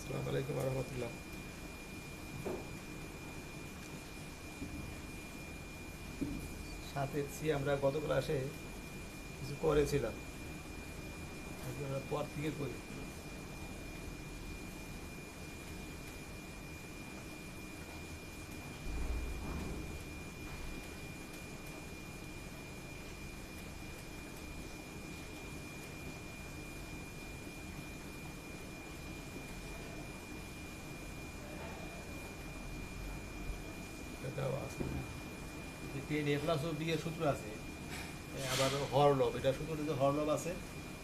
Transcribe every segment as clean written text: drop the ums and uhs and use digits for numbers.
আসসালামু আলাইকুম রহমতুল্লাহ। সাথে আমরা গত ক্লাসে কিছু করেছিলাম, আজকে আমরা পর থেকে করি। এটাও আছে যে টেন এ প্লাস ও বি এর সূত্র আছে, আবার হরলব, এটা সূত্র যে হরলব আছে,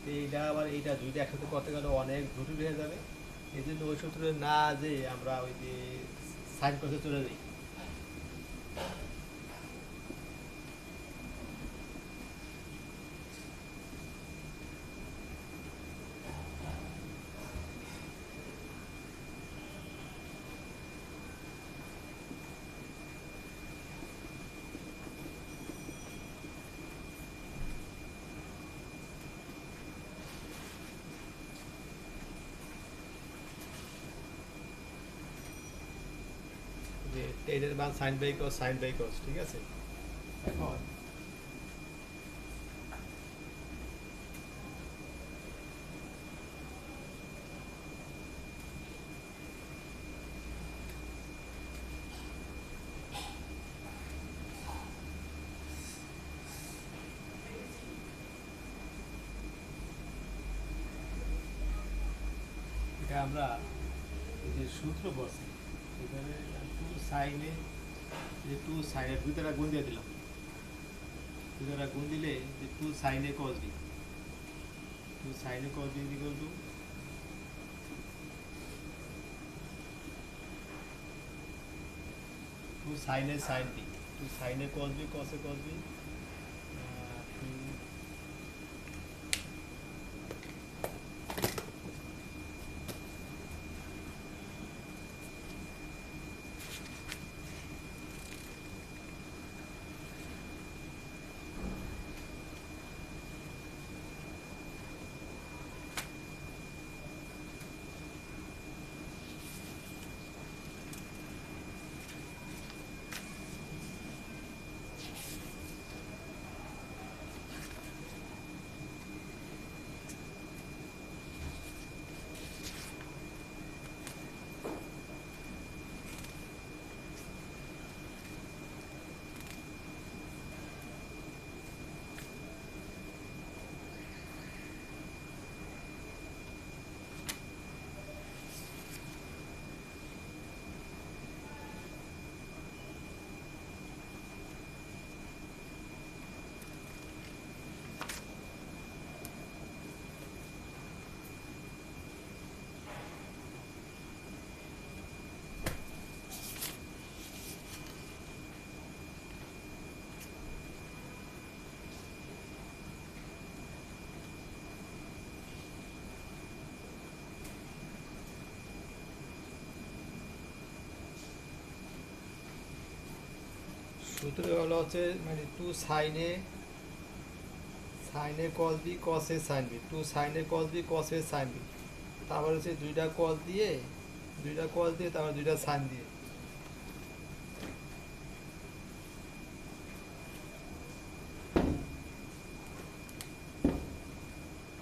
তো এইটা আবার এইটা দুইটা একসাথে করতে গেলে অনেক জটিল হয়ে যাবে। এই জন্য ওই সূত্রে না যে আমরা ওই যে সাইন করতে চলে যাই। যে টেনের মান sine by cos, sine by cos, ঠিক আছে। এখন এটা আমরা এই যে সূত্র বসে এখানে টু সাইনে, যে টু সাইনের দুই গুণ দিয়ে দিলাম, দুই গুণ দিলে যে টু সাইনে কস বি, টু সাইনে cos b equal to two সাইনে সাইন বি, টু সাইনে কস বি কসে কস বি, টু সূত্র হলো হচ্ছে মানে টু সাইনে, সাইনে কস বি কসে সাইন বি, টু সাইনে কস বি কসে সাইন বি, তারপর হচ্ছে দুইটা কস দিয়ে, দুইটা কস দিয়ে তারপর দুইটা সাইন দিয়ে,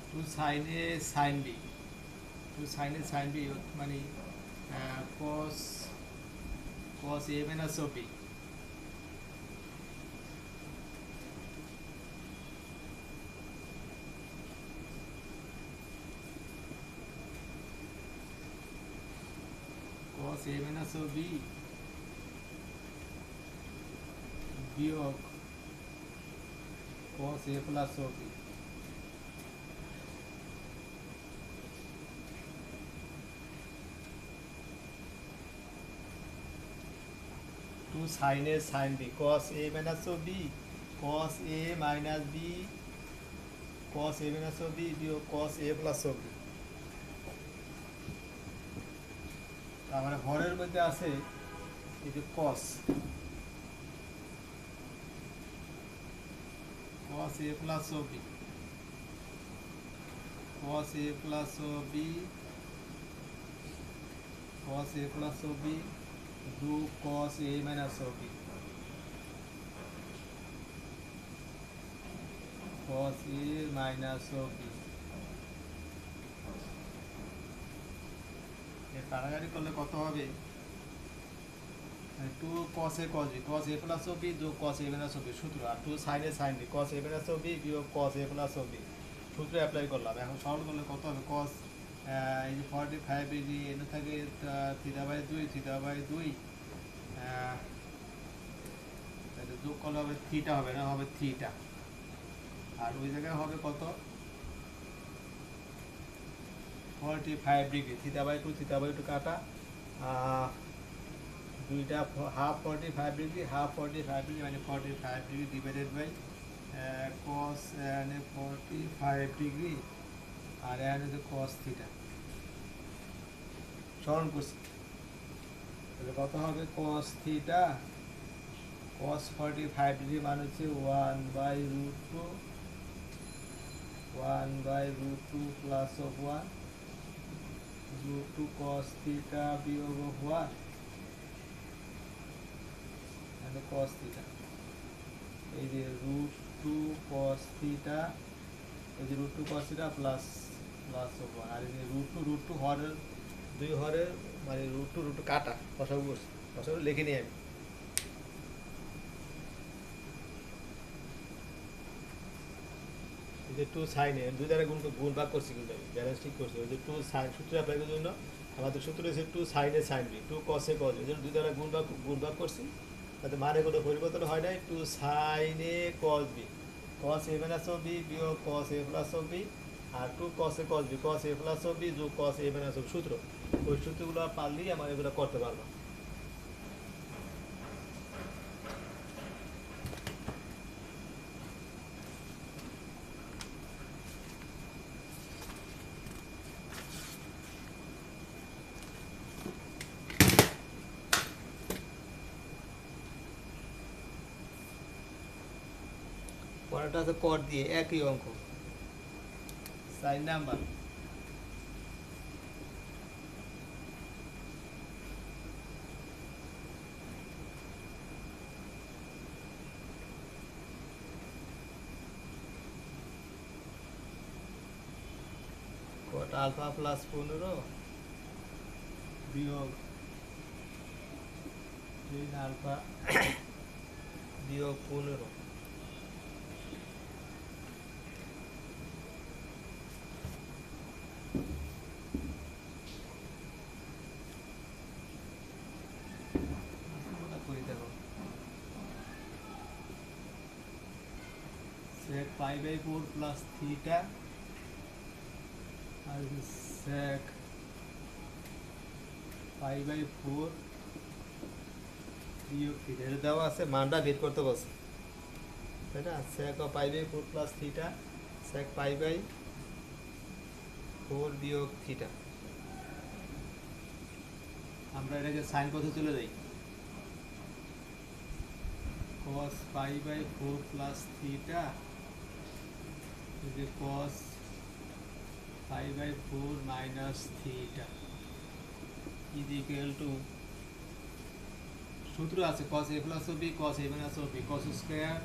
টু সাইনে সাইন বি, টু সাইনে সাইন বি মানে কস, কস এ মাইনাস ও বি, কস এ মাইনাস ও বি বিয়োগ কস এ প্লাস ও বি, টু সাইনে sine b cos a minus ও b, cos a minus b, cos a minus ও b বিয়োগ কস এ প্লাস ও B. তার মানে হরের মধ্যে আছে এই যে কস, cos a plus of b, cos a plus of b cos a plus b যোগ cos a minus b cos a minus b এর কাটাকাটি করলে কত হবে 2 cos a cos b cos a plus b যোগ cos a minus b সূত্র আর 2 sin a sin b cos a minus b বিয়োগ cos a plus b সূত্র apply করলাম এখন সরল করলে কত হবে cos এই যে 45 ডিগ্রি এনে থাকে θ/2 তাহলে যোগ করলে হবে থিটা হবে না হবে থিটা আর ওই জায়গায় হবে কত 45 ডিগ্রি θ/2 কাটা দুইটা হাফ 45 ডিগ্রি মানে 45 degree divided by cos 45 degree আর হচ্ছে cos থিটা সরল করছি তাহলে কত হবে cos থিটা cos 45 ডিগ্রি মানে হচ্ছে 1/√2 প্লাস অফ 1 √2 cos থিটা বিয়োগ অফ 1 and cos থিটা এই যে √2 cos থিটা এই যে √2 cos থিটা প্লাস অফ 1 আর এই যে √2 হরের দুই হরের মানে √2 কাটা কষাগু লিখে নিই আমি এই যে 2 sin এর দুই দ্বারা গুণ ভাগ করছি কিন্তু আমি ব্যালেন্স ঠিক করছি ওই যে 2 sin সূত্র অ্যাপ্লাই করার জন্য আমাদের সূত্র হচ্ছে 2 sin a sin b 2 cos a cos b এর দুই দ্বারা গুণ ভাগ করছি তাতে মানে কোনো পরিবর্তন হয় নাই 2 sin a cos b cos a minus b বিয়োগ cos a plus b R 2 cos a cos b cos a plus b যোগ cos a minus b সূত্র ওই সূত্রগুলো পারলেই আমরা এগুলো করতে পারবো পরেরটা আছে কর দিয়ে একই অঙ্ক sine number cot alpha plus 15 বিয়োগ sin আলফা বিয়োগ 15 sec pi/4 plus theta আর sec pi/4 বিয়োগ থিটা এটা দেওয়া আছে মানটা বের করতে বলছে তাই না sec pi/4 plus theta sec pi/4 বিয়োগ থিটা আমরা এটাকে সাইন পথে চলে যাই cos pi/4 plus theta is a cos pi/4 minus theta is equal to সূত্র আছে cos a plus b cos a minus b cos square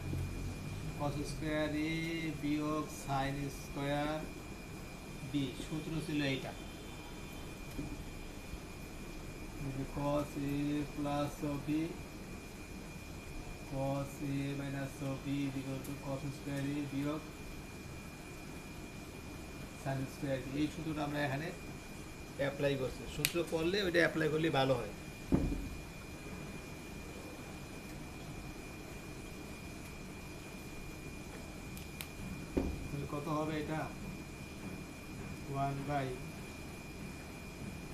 a বিয়োগ sin square b সূত্র ছিল এইটা cos a plus b cos a minus b is equal to cos square a বিয়োগ sin square b এই সূত্রটা আমরা এখানে apply করছি সূত্র পড়লে ওইটা অ্যাপ্লাই করলে ভালো হয় কত হবে এটা 1 বাই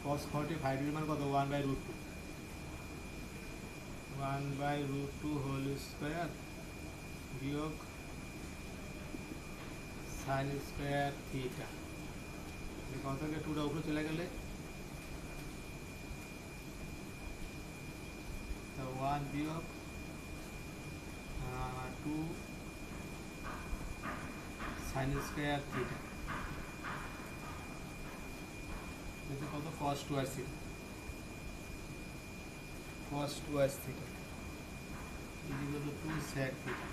cos 45 এর মান কত 1/√2 1/√2 হোল স্কয়ার বিয়োগ sin স্কয়ার থিটা এই কত থেকে 2 টা উপরে চলে গেলে তো 1 বিয়োগ 2 sin স্কয়ার থিটা এটা কত cos 2 আসছে cos 2s theta is equal to 2 sec theta.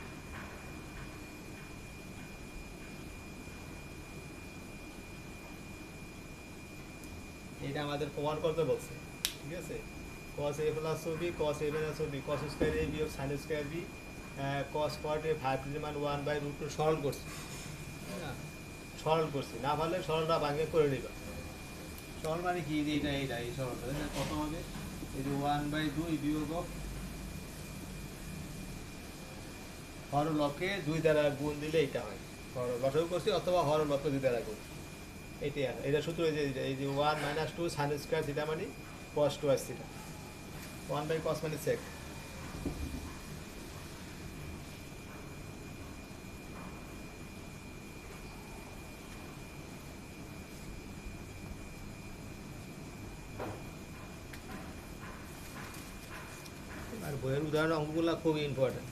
এটা আমাদের প্রমাণ করতে বলছে, ঠিক আছে। cos a plus b cos a minus b cos square a বিয়োগ sin square b cos square a 5 এর মান 1/√2 সরল করছি, তাই না? সরল করছি, না পারলে সরলটা ভাঙে করে নিবা। সরল মানে কি, যে এটা এই সরলটা কত হবে, এই যে 1/2 বিয়োগ হরলকে 2 দ্বারা গুণ দিলে এটা হয়, লসাগু করছি অথবা হরলকে 2 দ্বারা গুণ, এইটাই আর এটা সূত্র। এই যে 1 - 2 sin স্কয়ার থিটা মানে cos 2s থিটা, 1/cos মানে sec। আর বইয়ের উদাহরণ অঙ্কগুলো খুবই important.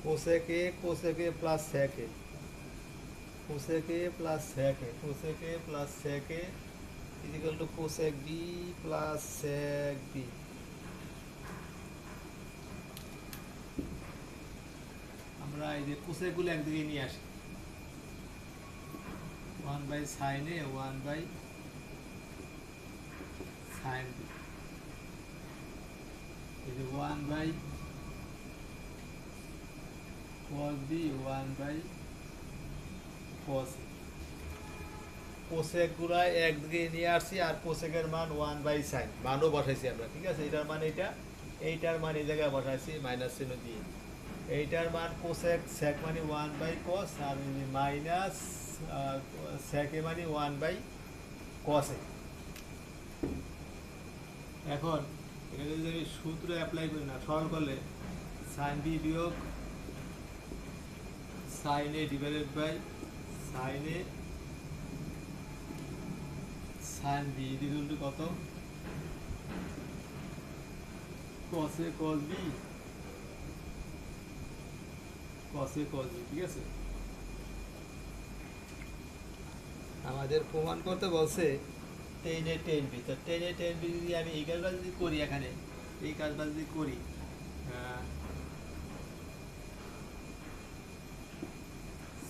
cosec a plus sec a, cosec a plus sec a, cosec a plus sec a is equal to cosec b plus sec b। আমরা এই যে cosec গুলো একদিকে নিয়ে আসি, 1/sin a 1/sin b, এই যে 1/cos b 1/cos a। Cosec গুলাই একদিকে নিয়ে আসছি আর কোসেকের মান 1/sin মানও বসাইছি আমরা, ঠিক আছে। এটার মান এইটার মান এই জায়গায় বসাইছি মাইনাস চিহ্ন দিয়ে। এইটার মান কোসেক সেক মানে 1/cos আর মাইনাস সেক এ মানে 1/cos a। এখন এখানে যদি আমি সূত্র অ্যাপ্লাই করি, না সরল করলে sin b বিয়োগ sin a divided by sin a sin b equal to কত, cos a cos b cos a cos b, ঠিক আছে। আমাদের প্রমাণ করতে বলছে tan a tan b, তো tan a tan b যদি আমি এই কাজটা যদি করি, এখানে এই কাজটা যদি করি,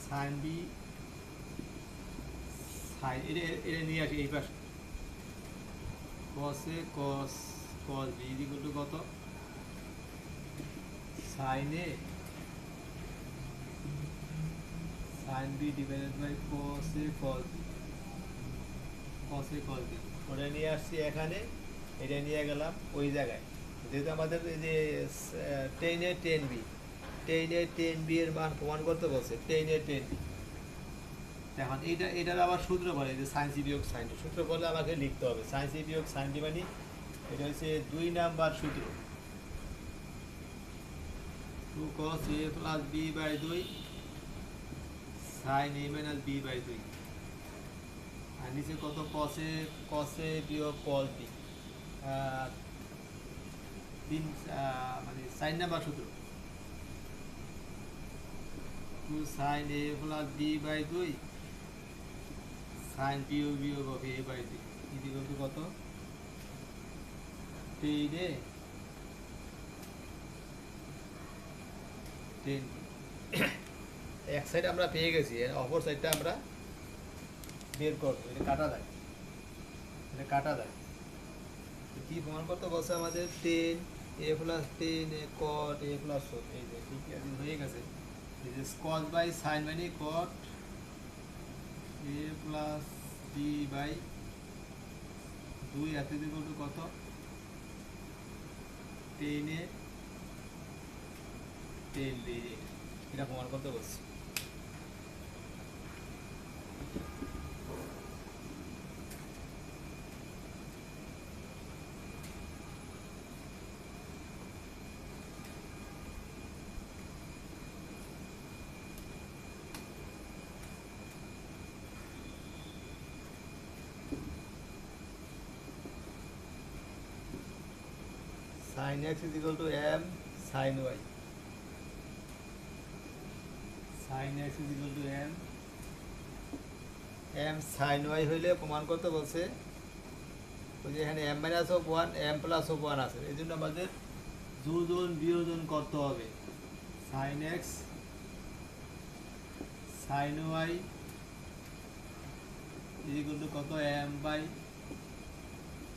sin b sin এটা নিয়ে আসি এই পাশে, cos a cos b equal to কত, sin a sin b divided by cos a cos b ওটা নিয়ে আসছি এখানে, এটা নিয়ে গেলাম ওই জায়গায়। যেহেতু আমাদের এই যে tan a tan b এর মান প্রমাণ করতে বলছে, tan a tan b। এখন এটার আবার সূত্র বলে যে sin c বিয়োগ sin d, সূত্র বলে আমাকে লিখতে হবে sin c বিয়োগ sin d মানে এটা হচ্ছে 2 নাম্বার সূত্র, 2 cos a plus b by 2 sin a minus b by 2, আর নিচে কত cos a বিয়োগ cos b, মানে 4 নাম্বার সূত্র, 2 sin a plus b by 2 sin বিয়োগ of a by 2 equal to কত, tan a tan b। এক side আমরা পেয়ে গেছি, অপর সাইডটা আমরা বের করবো। এটা কাটা যায়, কি প্রমাণ করতে বলছে আমাদের, tan a plus tan a cot a plus এই যে ঠিক হয়ে গেছে, এই যে cos by sin মানে cot a plus b by 2 এত ইকুয়াল টু কত, tan a tan b, এটা প্রমাণ করতে বলছি। sin x is equal to m sin y. Sin x is equal to m sin y হইলে প্রমাণ করতে বলছে ওই যে এখানে m minus of 1 m plus of 1 আছে, এই জন্য আমাদের যোজন বিয়োজন করতে হবে। sin x sin y is equal to কত m by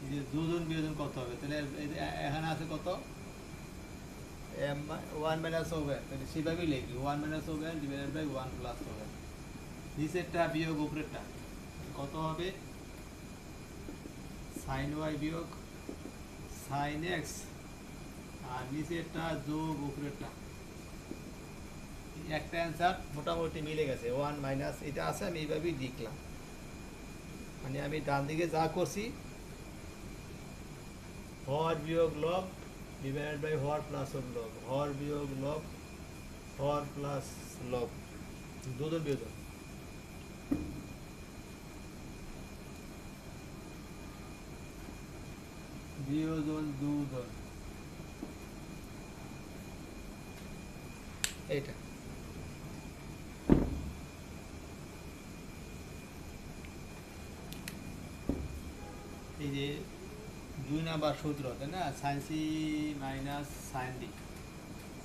এই যে যোজন বিয়োজন করতে হবে, তাহলে এখানে আছে কত m 1 minus of m, তাহলে সেভাবেই লিখি 1 minus of m divided by 1 plus of m, নিচেরটা বিয়োগ উপরেরটা কত হবে sin y বিয়োগ sin x আর নিচেরটা যোগ উপরেরটা। একটা অ্যান্সার মোটামুটি মিলে গেছে, 1 মাইনাস এটা আছে, আমি এইভাবেই লিখলাম, মানে আমি ডান দিকে যা করছি হর বিয়োগ লব ডিভাইডেড বাই হর প্লাস অফ লব, হর বিয়োগ লব হর প্লাস লব, যোজন বিয়োজন। বিয়োজন যোজন এইটা। এই যে 2 নাম্বার সূত্র, তাই না, sin c minus sin d,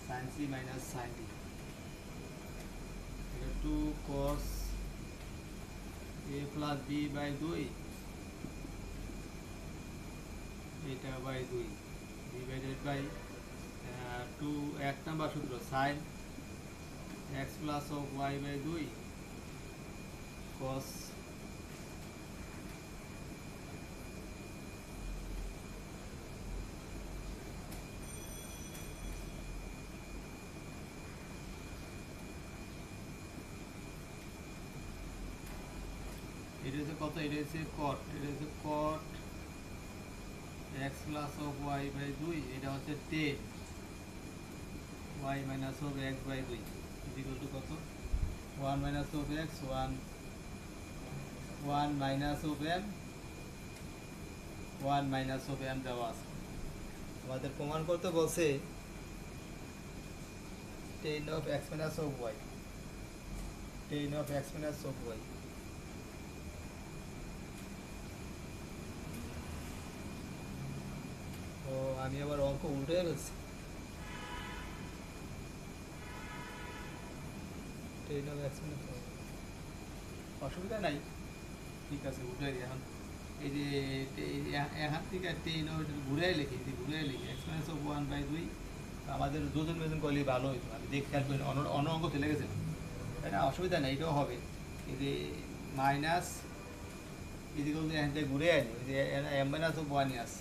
sin c minus sin d, এটা 2 cos a plus b by 2, এটা বাই 2 ডিভাইডেড বাই 2, 1 নাম্বার সূত্র sin x plus of y by 2 cos এটা হচ্ছে কত, এটা হচ্ছে cot, এটা হচ্ছে cot x plus of y by 2, এটা হচ্ছে tan y minus of x by 2 equal to কত 1 minus of x 1 minus of m 1 minus of m দেওয়া আছে। আমাদের প্রমাণ করতে বলছে tan of x minus of y, tan of x minus of y, ও আমি আবার অঙ্ক উল্টে ফেলছি, tan of x minus of y, অসুবিধা নাই, ঠিক আছে উল্টে দিই এখন। এই যে এখান থেকে tan of ঘুরে লিখি, x minus of 1 বাই 2, আমাদের যোজন বিয়োজন করলে ভালো হইতো, আমি দেখে খেয়াল করি অন্য অঙ্ক চলে গেছে, তাই না, অসুবিধা নেই, এটাও হবে। এই যে মাইনাস ইজিকল এখান থেকে ঘুরে আনি, ওই যে m মাইনাস অফ 1 আছে,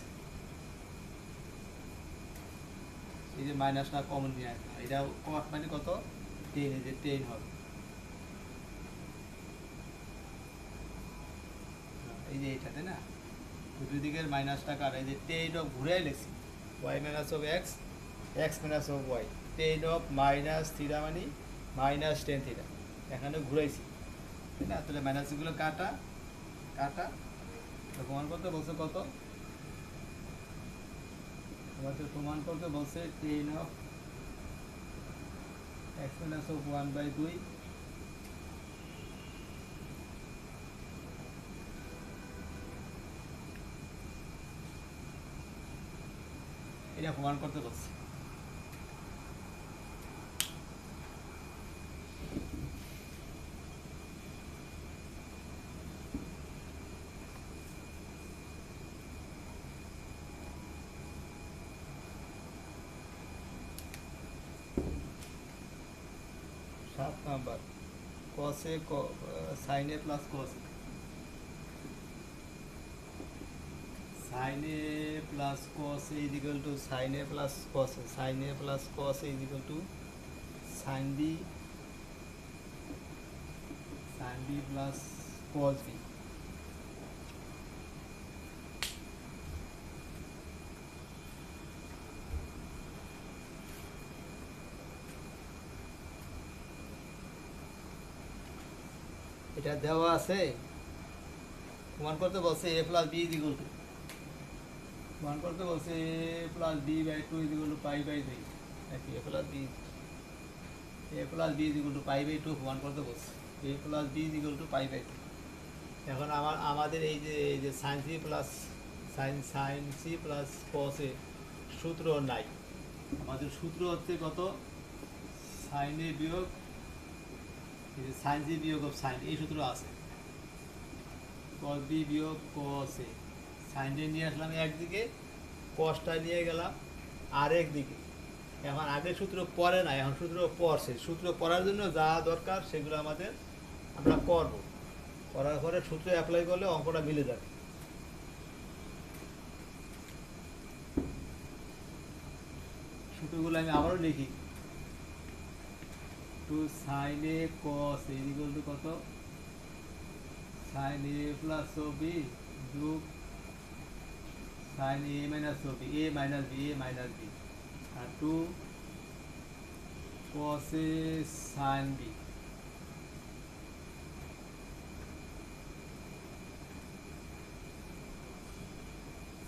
এই যে মাইনাসটা কমন নিয়ে আসবে, এটা কট মানে কত 10, এই যে 10 হবে, এই যে এইটা, তাই না, দুই দিকের মাইনাসটা কার, এই যে 10 অফ ঘুরে লিখছি y minus of x x minus of y, 10 of minus theta মানে মাইনাস 10 থিটা, এখানে ঘুরাইছি, তাই না, তাহলে মাইনাসগুলো কাটা কাটা, প্রমাণ করতে বলছে কত, আমাদের প্রমাণ করতে বলছে tan of x minus of 1 by 2 এটা প্রমাণ করতে বলছে। सात number cos a sin a plus cos a, sin a plus cos a is equal to sin a plus cos a, sin a plus cos a is equal to sin b plus cos b, এটা দেওয়া আছে, প্রমাণ করতে বলছে a plus b is equal to প্রমাণ করতে বলছে a plus b by two is equal to pi by three নাকি a plus b is equal to pi by two প্রমাণ করতে বলছে a plus b is equal to pi by two. এখন আমাদের এই যে sine c plus cos a সূত্র নাই। আমাদের সূত্র হচ্ছে কত, সাইন এ বিয়োগ সাইন সি বিয়োগ অফ সাইন, এই সূত্র আছে। কস বি বিয়োগ কস এ, সাইন এ নিয়ে আসলাম একদিকে, কসটা নিয়ে গেলাম আরেক দিকে। এখন আগের সূত্র পড়ে না, এখন সূত্র পড়ছে। সূত্র পড়ার জন্য যা দরকার সেগুলো আমরা করব, করার পরে সূত্র অ্যাপ্লাই করলে অঙ্কটা মিলে যাবে। সূত্রগুলো আমি আবারও লিখি। Two sine a cos a equal to কত, সাইন এ প্লাস ও বি যোগ সাইন এ মাইনাস ও বি, এ মাইনাস বি আর two cos a sine b.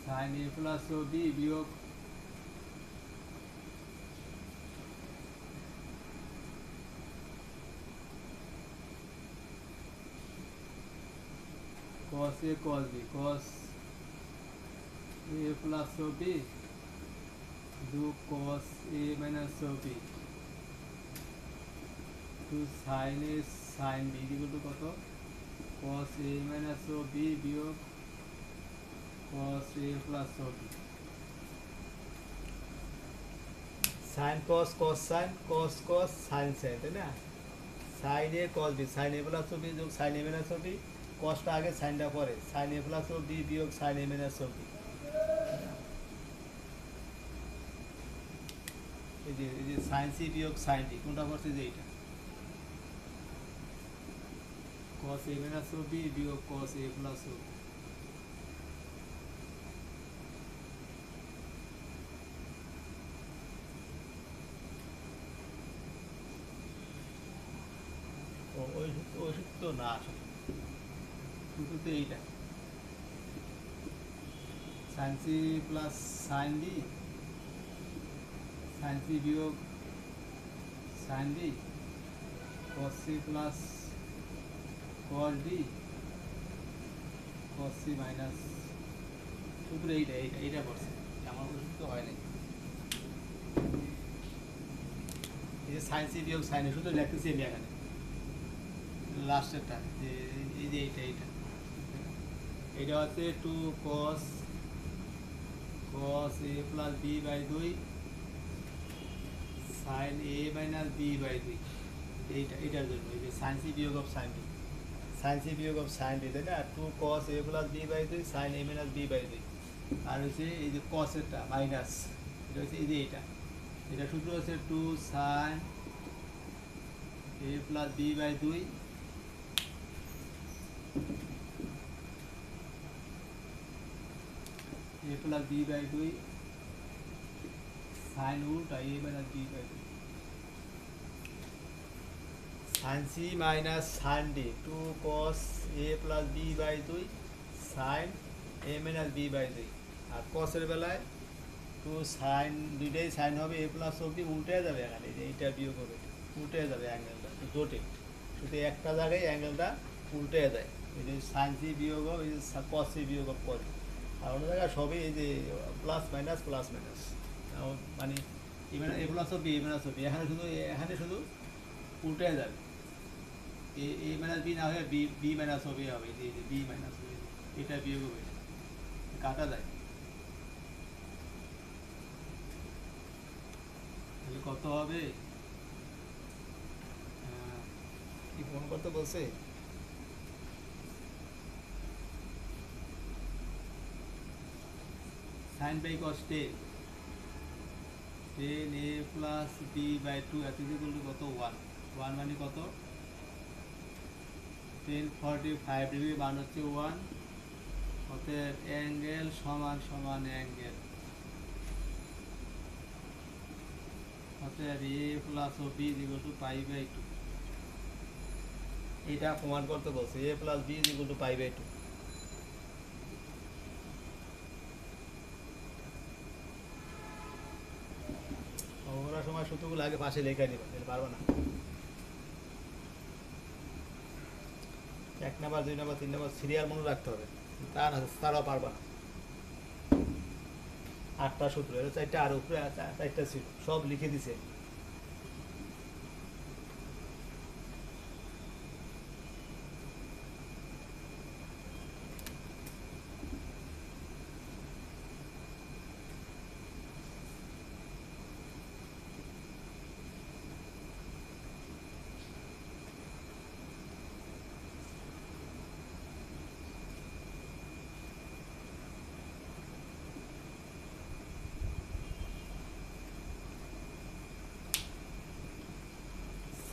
Sine a plus ও বি বিয়োগ cos a cos b, cos a plus o b যোগ cos a minus o b to sin a sin b equal to কত, cos a minus o b বিয়োগ cos a plus o b। sin cos cos sin cos cos sin sin, তাই না? sin a cos b, sin a plus o b যোগ sin a minus o b, cosটা আগে সাইনটা পরে, sin a plus o b বিয়োগ sin a minus o b। এই যে sin c বিয়োগ sin d কোনটা করছে, যে এইটা cos a minus o b বিয়োগ cos a plus o b। ওই সূত্র না, আসলে সূত্র তো এইটা, sin c plus sin d, sin c বিয়োগ sin d, cos c plus cos d, cos c minus, সূত্র এইটা করছে, আমার কোনো সূত্র হয় নাই। এই যে sin c বিয়োগ sin a সূত্র লিখতেছি আমি এখানে লাস্টেরটা, যে এই যে এইটা হচ্ছে two cos a plus b by 2 sin a minus b by 2, এইটার জন্য এই যে sin c বিয়োগ of sin b, sin c বিয়োগ অফ sin b, তাই না? Two cos a plus b by 2 sin a minus b by 2, আর হচ্ছে এই যে cos এরটা মাইনাস, এটা হচ্ছে এই যে এটা সূত্র হচ্ছে two sin a plus b by 2 a plus b by 2 sine उल्टा a minus b by 2, sine c minus sine d two cos a plus b by 2 sine a minus b by 2, আর cos এর বেলায় two sine, দুইটাই sine হবে, a plus ও b উল্টে যাবে, এখানে যে এইটা বিয়োগ হবে উল্টে যাবে, অ্যাঙ্গেলটা জোটে, শুধু একটা জায়গায় অ্যাঙ্গেলটা উল্টে যায়। এই যে সাইন সি বিয়োগ হবে, এই যে cos c বিয়োগ cos, আর অন্য জায়গায় সবই এই যে প্লাস মাইনাস মানে এ প্লাস ও বি এখানে শুধু উল্টে যাবে, এ মাইনাস বি না হয়ে বি মাইনাস ও বি হবে, এই যে বি মাইনাস ও বি, এটা বিয়োগ হবে, কাটা যায়। তাহলে কত হবে, কি ফোন করতে বলছে, sine by cos 10 a plus b by 2 এত ইকুয়াল টু কত, 1 মানে কত, 1045 ডিগ্রি মান হচ্ছে 1, অতএব অ্যাঙ্গেল সমান সমান অ্যাঙ্গেল, অতএব a প্লাস ও b equal to pi by 2। এটা প্রমাণ করতে বলছে, a plus b equal to pi by 2। সময় সূত্রগুলো আগে পাশে লেখা নিবা, তাহলে পারবে না। 1 নাম্বার 2 নাম্বার 3 নাম্বার সিরিয়াল মনে রাখতে হবে, তা না তারাও পারবা না। 8টা সূত্র, এটা 4টা আর উপরে 4টা ছিল, সব লিখে দিছে।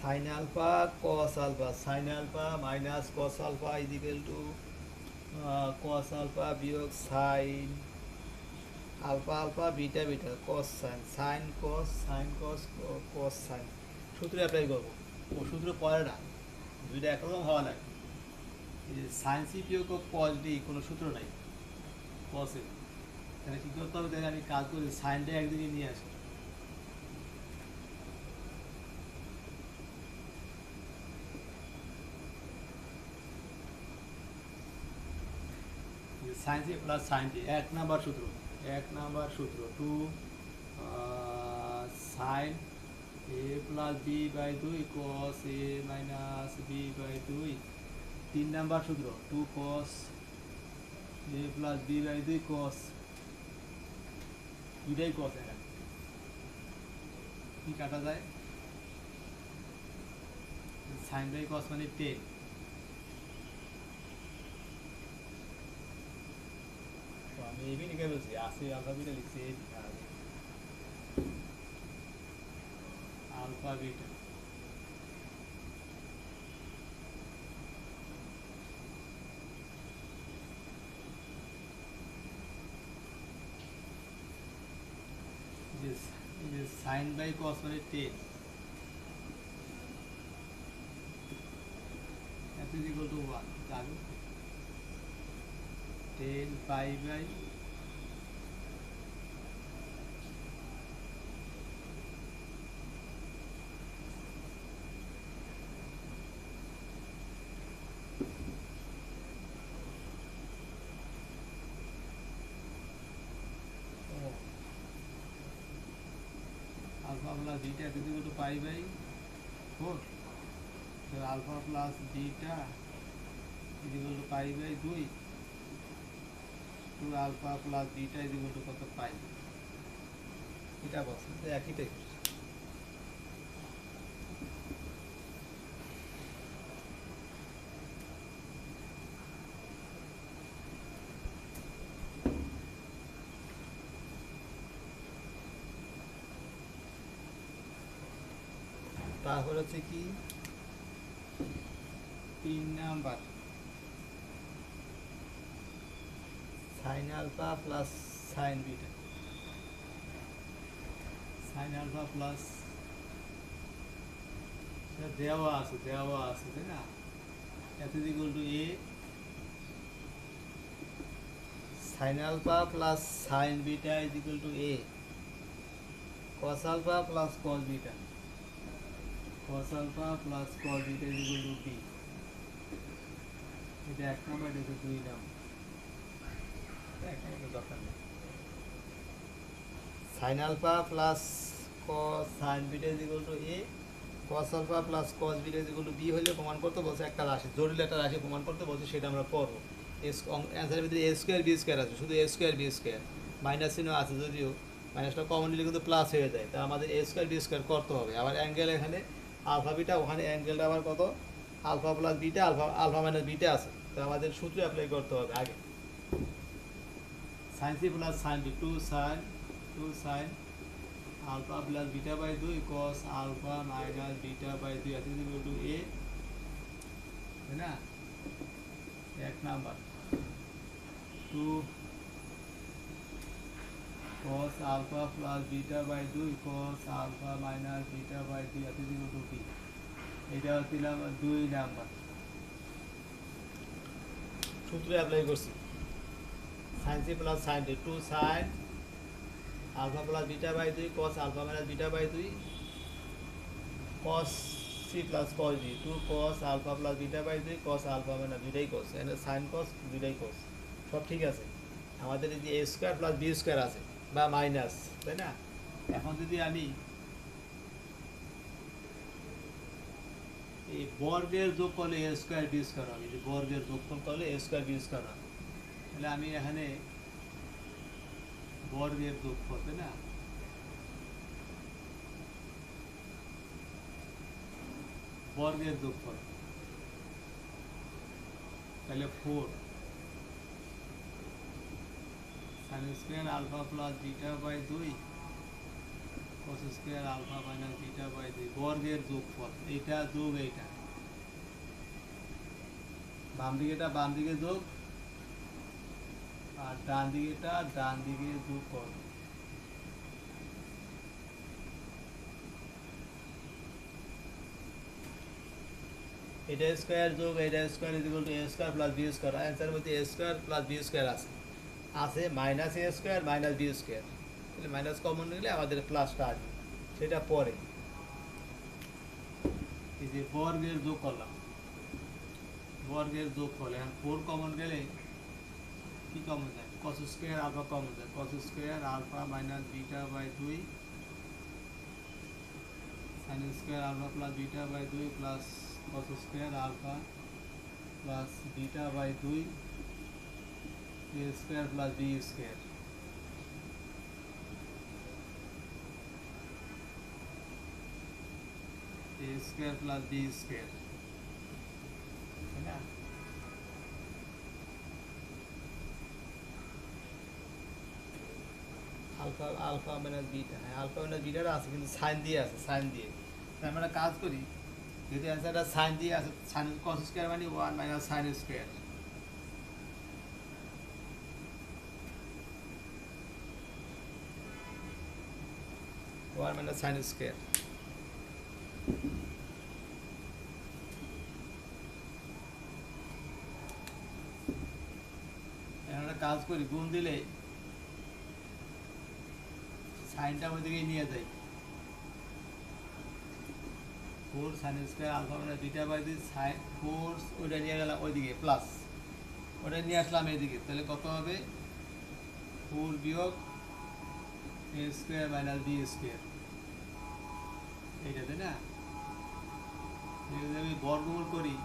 Sine alpha cos alpha, sine alpha minus cos alpha is equal to cos alpha বিয়োগ sine alpha alpha beta beta cos sine, sine cos cos sine. সূত্র অ্যাপ্লাই করবো, ও সূত্র পরে না, দুইটা একরকম হওয়া লাগে। সাইন সি বিয়োগ কস ডি কোনো সূত্র নাই কসে, তাহলে কী করতে হবে? দেখে আমি কাজ করি, সাইনটা একদিকে নিয়ে আসি, sine c plus sine t, 1 number সূত্র 2 sine a plus b by 2 cos a minus b by 2। 3 number সূত্র 2 cos a plus b by 2 cos, দুইটাই কস। এখানে কি কাটা যায়? সাইন বাই কস মানে 10। আমি এবি লিখে বলছি, আসি আলফা বিটা লিখছি, alpha beta sine by cos মানে 10 is equal to 1, চালু 10 pi by alpha plus beta is equal to pi by 4, so alpha plus beta is equal to pi by 2, 2 alpha plus beta is equal to কত পাই, এটা বলছে তো একই type. তারপর হচ্ছে কি 3 number sine alpha plus sine beta, sine alpha plus দেওয়া আছে তাই না, এত equal to a sine alpha plus sine beta is equal to a cos alpha plus cos beta, cos alpha plus cos beta is equal to b, এটা 1 number, এটা 2 number, এটা দরকার নেই। sin alpha plus cos sin beta is equal to a, cos alpha plus cos beta is equal to b হলে প্রমাণ করতে বলছে, একটা রাশি জটিল একটা রাশি প্রমাণ করতে বলছে, সেটা আমরা করব। অ্যান্সারের ভিতরে a স্কয়ার b স্কয়ার আছে, শুধু a square b square, minus চিহ্ন আছে যদিও, মাইনাসটা কমন নিলে কিন্তু প্লাস হয়ে যায়, তা আমাদের a স্কয়ার b স্কয়ার করতে হবে। আবার অ্যাঙ্গেল এখানে আলফা বিটা, ওখানে অ্যাঙ্গেলটা আবার কত, alpha plus beta, alpha minus beta আছে, তো আমাদের সূত্র অ্যাপ্লাই করতে হবে আগে। Sine c plus sine b, 2 sine alpha plus beta by 2 cos alpha minus beta by 2 এত ইকুয়াল টু এ, তাই না? 1 number 2 cos alpha plus beta by 2 cos alpha minus beta by 2 এত ইকুয়াল টু বি, এটা দিলাম 2 number, সূত্র apply করছি। Sine c plus sine d, 2 sine alpha plus beta by 2 cos alpha minus beta by 2 cos c plus cos b 2 cos alpha plus beta by 2 cos alpha minus দুইটাই cos এখানে sine cos দুইটাই cos সব ঠিক আছে। আমাদের এই যে a square plus b square আছে বা মাইনাস, তাই না? এখন যদি আমি এই বর্গের যোগফল এ স্কোয়ার বি স্কোয়ার হবে, যদি বর্গের যোগফল করলে এ স্কোয়ার বি স্কোয়ার হবে, তাহলে আমি এখানে বর্গের যোগফল, তাই না, বর্গের যোগফল তাহলে 4 sine square alpha plus beta by 2 cos square alpha minus beta by 2 বর্গের যোগফল, এইটা যোগ এইটা, বাম দিকেটা বাম দিকে যোগ আর ডান দিকেটা ডান দিকে যোগ কর। এটা স্কোয়ার যোগ এটা square is equal to a square plus b square. Answer মধ্যে a square plus b square আছে, আছে minus a square minus b square, তাহলে মাইনাস কমন নিলে আমাদের প্লাসটা আসবে, সেটা পরে। এই যে বর্গের যোগ করলাম, বর্গের যোগ করলে এখন 4 কমন গেলে কি কমন যায়, cos স্কোয়ার আলফা কমন যায়, cos square alpha minus beta by 2 sin square alpha plus beta by 2 plus cos square alpha plus beta by 2 a square plus b square. a square plus b square, তাই না? Alpha alpha minus beta, হ্যাঁ alpha minus বিটাটা আছে কিন্তু sign দিয়ে আছে, sign দিয়ে। তাই আমরা কাজ করি, যেহেতু অ্যান্সারটা সাইন দিয়ে আছে, সাইন cos স্কোয়ার মানে 1 minus sine square, one minus sine square. আমরা কাজ করি, গুণ দিলে সাইনটা ওইদিকে নিয়ে যাই, 4 সাইন স্কোয়ার আলফা মানে বিটা বাই 2 সাইন 4 ওইটা নিয়ে গেলাম ওইদিকে প্লাস, ওটা নিয়ে আসলাম এদিকে, তাহলে কত হবে 4 বিয়োগ এ স্কোয়ার মাইনাস বি স্কোয়ার, এইটা, তাই না? যদি আমি বর্গমূল করি,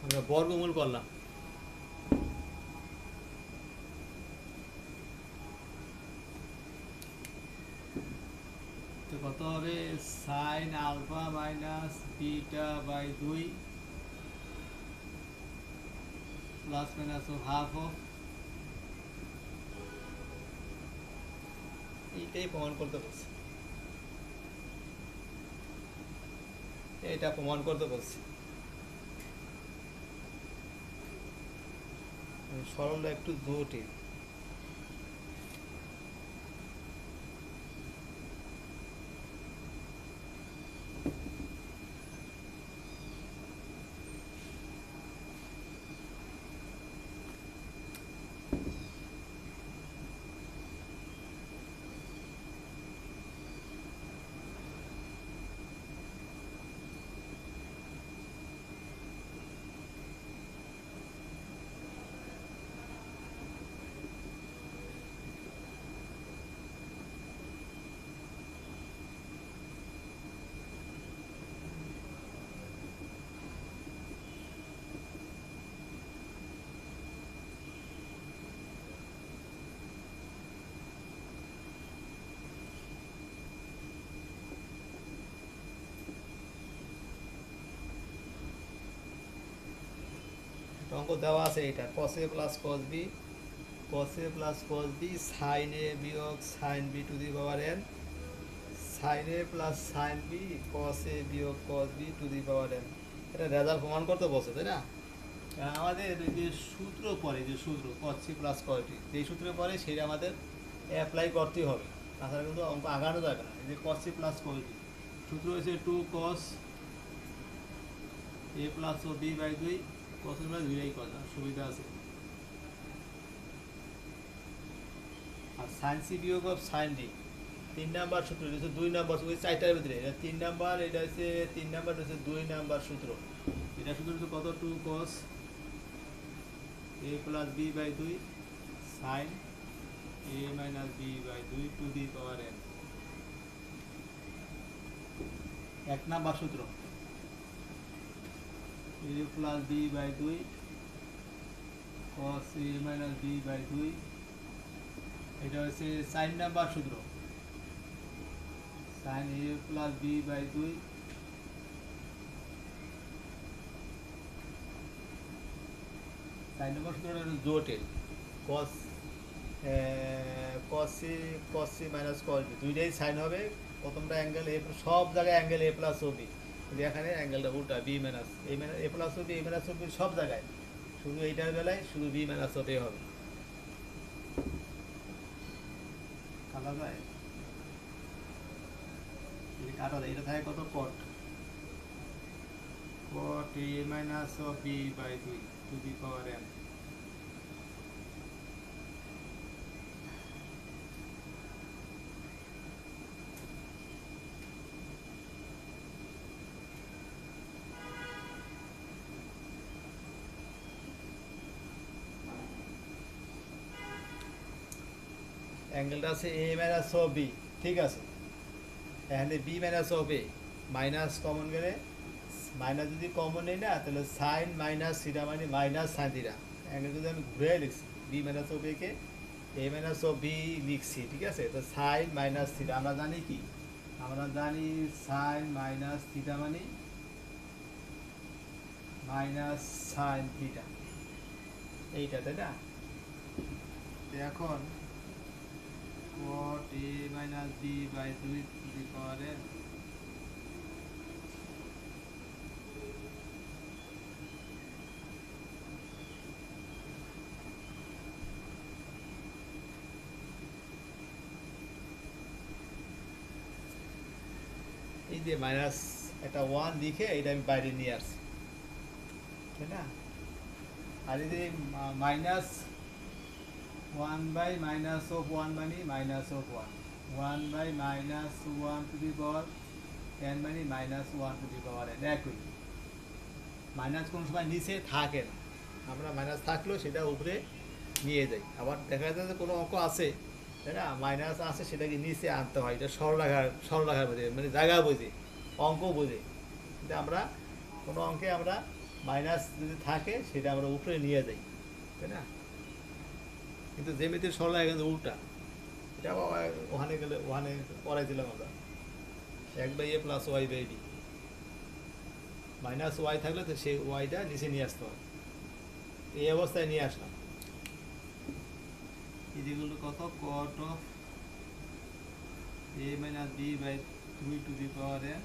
আমরা বর্গমূল করলাম, তো কত হবে sine alpha minus beta by 2 plus minus half of, এইটাই প্রমাণ করতে বলছি, এটা প্রমাণ করতে বলছি। সরলটা একটু জটিল। অঙ্ক দেওয়া আছে, এটা cos a plus cos b, cos a plus cos b sin a বিয়োগ sin b two the power n, sin a plus sin b cos a বিয়োগ cos b two the power n। এটা result প্রমাণ করতে বলছে, তাই না? আমাদের যে সূত্র পড়ে, যে সূত্র cos c plus cos d, যেই সূত্রে পড়ে সেটা আমাদের অ্যাপ্লাই করতেই হবে। তাছাড়া কিন্তু অঙ্ক আগানো যাবে না। এই যে cos a plus cos b সূত্র হয়েছে 2 cos a প্লাস ও b বাই 2 cos a মানে দুইটাই cos সুবিধা আছে। আর sin c বিয়োগ অফ sin d 3 নাম্বার সূত্র, এটা হচ্ছে 2 নাম্বার সূত্র, চারটার ভিতরে এটা 3 নাম্বার, এটা হচ্ছে 3 নাম্বার, এটা হচ্ছে 2 নাম্বার সূত্র। এটা সূত্র হচ্ছে কত 2 cos a plus b by 2 sin a minus b by 2 to the power n। এক নাম্বার সূত্র a plus b by 2 cos a minus b by 2, এটা হচ্ছে 4 নাম্বার সূত্র sin a plus b by 2 4 number সূত্রটা হচ্ছে জোটের cos cos c মাইনাস cos b দুইটাই সাইন হবে, প্রথমটা অ্যাঙ্গেল এ, সব জায়গায় অ্যাঙ্গেল এ প্লাস ও বি, কিন্তু এখানে অ্যাঙ্গেলটা উল্টা বি মাইনাস এ প্লাস ও বি, এ মাইনাস ও বি সব জায়গায়, শুধু এইটার বেলায় শুধু বি মাইনাস ও বি হবে। কাটা যায়, কাটা যায়, এটা থাকে কত cot a মাইনাস ও b by 2 to the power n। অ্যাঙ্গেলটা আছে এ মাইনাস ও বি, ঠিক আছে, এখানে বি মাইনাস ও বি মাইনাস কমন গেলে, মাইনাস যদি কমন নেই না তাহলে সাইন মাইনাস থিটা মানে মাইনাস সাইন থিটা, অ্যাঙ্গেল যদি আমি ঘুরে লিখছি বি মাইনাস ও বিকে এ মাইনাস ও বি লিখছি, ঠিক আছে, তো সাইন মাইনাস থিটা আমরা জানি কি, আমরা জানি সাইন মাইনাস থিটা মানে মাইনাস সাইন থিটা, এইটা তাই না। এখন cot a minus b by 2 to the power n, এই যে মাইনাস একটা 1 লিখে এটা আমি বাইরে নিয়ে আসছি, তাই না। আর এই যে মাইনাস 1 বাই মাইনাস অফ 1 মানে minus of 1, 1 by minus 1 to the power n মানে minus 1 to the power n, একই। মাইনাস কোনো সময় নিচে থাকে না, আমরা মাইনাস থাকলেও সেটা উপরে নিয়ে যাই। আবার দেখা যায় যে কোনো অঙ্ক আছে, তাই না, মাইনাস আছে সেটাকে নিচে আনতে হয়, এটা সরলরেখার বোঝে, মানে জায়গা বোঝে, অঙ্ক বোঝে, কিন্তু আমরা কোনো অঙ্কে আমরা মাইনাস যদি থাকে সেটা আমরা উপরে নিয়ে যাই, তাই না। কিন্তু জ্যামিতির সরলরেখা কিন্তু উল্টা, এটা ওখানে গেলে ওখানে পড়াইছিলাম আমরা 1 by a plus y by b, minus y থাকলে তো সেই ওয়াইটা নিচে নিয়ে আসতে হবে, এই অবস্থায় নিয়ে আসলাম। যেগুলো কত cot of a minus b by 2 to the power n,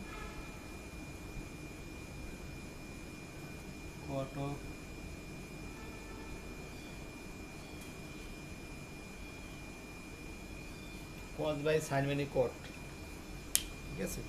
cot of cos by sin মানে cot, ঠিক আছে।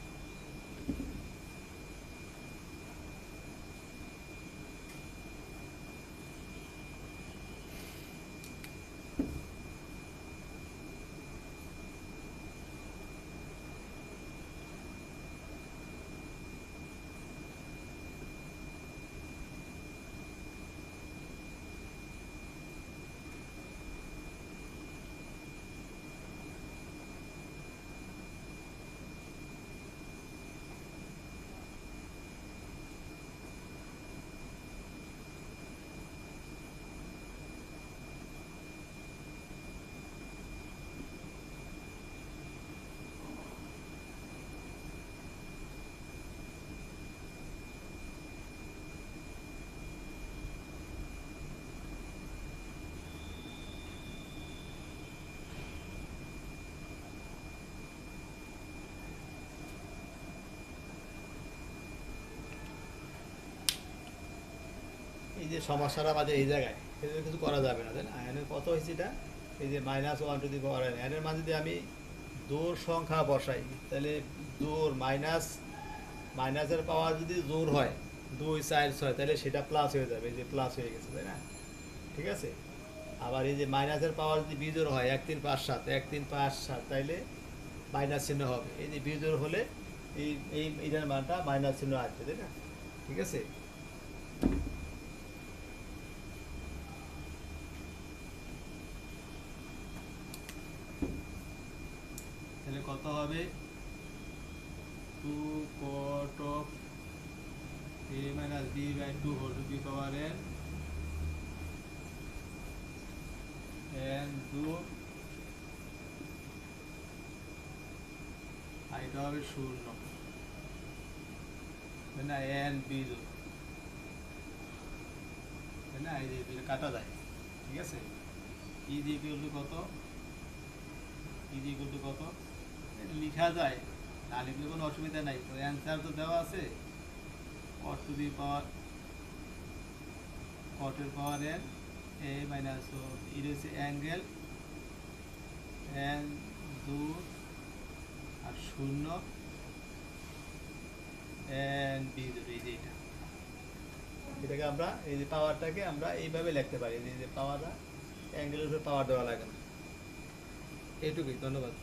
এই যে সমস্যাটা আমাদের এই জায়গায়, এটা কিছু করা যাবে না, তাই না। এনের কত হয়েছে এটা, এই যে minus 1 to the power n, এর মান যদি আমি জোর সংখ্যা বসাই, তাহলে জোর মাইনাসের পাওয়ার যদি জোর হয় 2 4 6, তাহলে সেটা প্লাস হয়ে যাবে, এই যে প্লাস হয়ে গেছে, তাই না? ঠিক আছে। আবার এই যে মাইনাসের পাওয়ার যদি বিজোড় হয় 1 3 5 7, 1 3 5 7, তাইলে মাইনাস চিহ্ন হবে। এই যে বিজোড় হলে এই এইটার মানটা মাইনাস চিহ্ন আসবে, তাই না? ঠিক আছে। তাহলে কত হবে? 2 cot of a minus b by 2 whole to the power n 2, আর এটা হবে 0, তাই না? n বিজোড়, তাই না? এই যে এটা কাটা যায়, ঠিক আছে। ই দিয়ে ইকুয়াল টু কত? ই দিয়ে ইকুয়াল টু কত? এটা লেখা যায়, না লিখলে কোনো অসুবিধা নাই, তো অ্যান্সার তো দেওয়া আছে। cot to the power, cot এর পাওয়ার n, a মাইনাস ই রয়েছে অ্যাঙ্গেল n 2 আর 0 n বিজোড়, এই যে এটা, এটাকে আমরা এই যে পাওয়ারটাকে আমরা এইভাবে লিখতে পারি, এই যে পাওয়ারটা অ্যাঙ্গেলের উপরে পাওয়ার দেওয়া লাগে না। এইটুকুই, ধন্যবাদ।